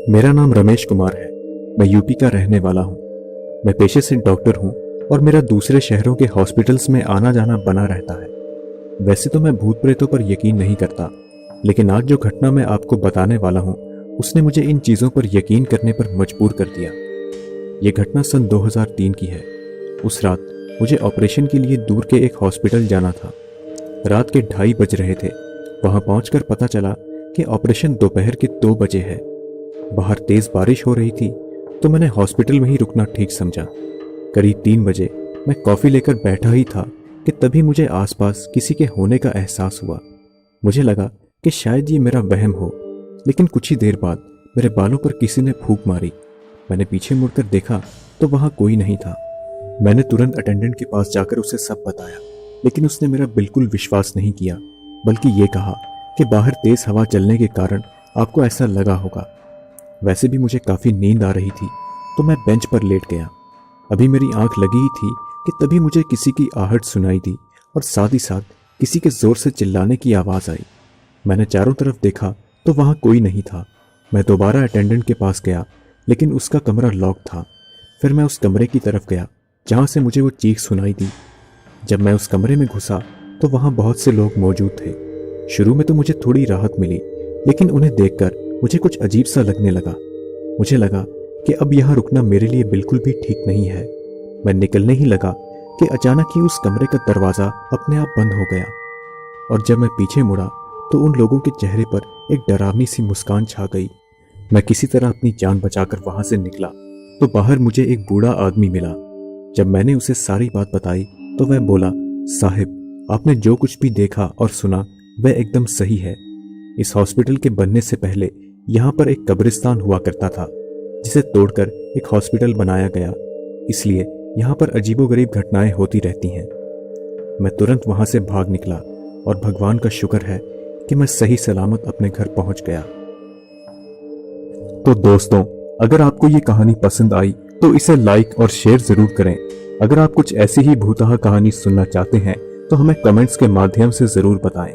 मेरा नाम रमेश कुमार है। मैं यूपी का रहने वाला हूँ। मैं पेशे से डॉक्टर हूँ और मेरा दूसरे शहरों के हॉस्पिटल्स में आना जाना बना रहता है। वैसे तो मैं भूत प्रेतों पर यकीन नहीं करता, लेकिन आज जो घटना मैं आपको बताने वाला हूँ उसने मुझे इन चीज़ों पर यकीन करने पर मजबूर कर दिया। ये घटना सन 2003 की है। उस रात मुझे ऑपरेशन के लिए दूर के एक हॉस्पिटल जाना था। रात के 2:30 बज रहे थे। वहां पहुंचकर पता चला कि ऑपरेशन दोपहर के 2 बजे है। बाहर तेज बारिश हो रही थी तो मैंने हॉस्पिटल में ही रुकना ठीक समझा। करीब 3 बजे मैं कॉफ़ी लेकर बैठा ही था कि तभी मुझे आसपास किसी के होने का एहसास हुआ। मुझे लगा कि शायद ये मेरा वहम हो, लेकिन कुछ ही देर बाद मेरे बालों पर किसी ने फूंक मारी। मैंने पीछे मुड़कर देखा तो वहां कोई नहीं था। मैंने तुरंत अटेंडेंट के पास जाकर उसे सब बताया, लेकिन उसने मेरा बिल्कुल विश्वास नहीं किया, बल्कि ये कहा कि बाहर तेज हवा चलने के कारण आपको ऐसा लगा होगा। वैसे भी मुझे काफ़ी नींद आ रही थी तो मैं बेंच पर लेट गया। अभी मेरी आंख लगी ही थी कि तभी मुझे किसी की आहट सुनाई दी और साथ ही साथ किसी के जोर से चिल्लाने की आवाज़ आई। मैंने चारों तरफ देखा तो वहाँ कोई नहीं था। मैं दोबारा अटेंडेंट के पास गया, लेकिन उसका कमरा लॉक था। फिर मैं उस कमरे की तरफ गया जहाँ से मुझे वो चीख सुनाई दी। जब मैं उस कमरे में घुसा तो वहाँ बहुत से लोग मौजूद थे। शुरू में तो मुझे थोड़ी राहत मिली, लेकिन उन्हें देखकर मुझे कुछ अजीब सा लगने लगा। मुझे लगा कि अब यहाँ रुकना मेरे लिए बिल्कुल भी ठीक नहीं है। मैं निकलने ही लगा कि अचानक ही उस कमरे का दरवाज़ा अपने आप बंद हो गया, और जब मैं पीछे मुड़ा तो उन लोगों के चेहरे पर एक डरावनी सी मुस्कान छा गई। मैं किसी तरह अपनी जान बचाकर वहां से निकला तो बाहर मुझे एक बूढ़ा आदमी मिला। जब मैंने उसे सारी बात बताई तो वह बोला, साहिब, आपने जो कुछ भी देखा और सुना वह एकदम सही है। इस हॉस्पिटल के बनने से पहले यहाँ पर एक कब्रिस्तान हुआ करता था, जिसे तोड़कर एक हॉस्पिटल बनाया गया। इसलिए यहाँ पर अजीबोगरीब घटनाएं होती रहती हैं। मैं तुरंत वहां से भाग निकला और भगवान का शुक्र है कि मैं सही सलामत अपने घर पहुंच गया। तो दोस्तों, अगर आपको ये कहानी पसंद आई तो इसे लाइक और शेयर जरूर करें। अगर आप कुछ ऐसी ही भूतहा कहानी सुनना चाहते हैं तो हमें कमेंट्स के माध्यम से जरूर बताएं।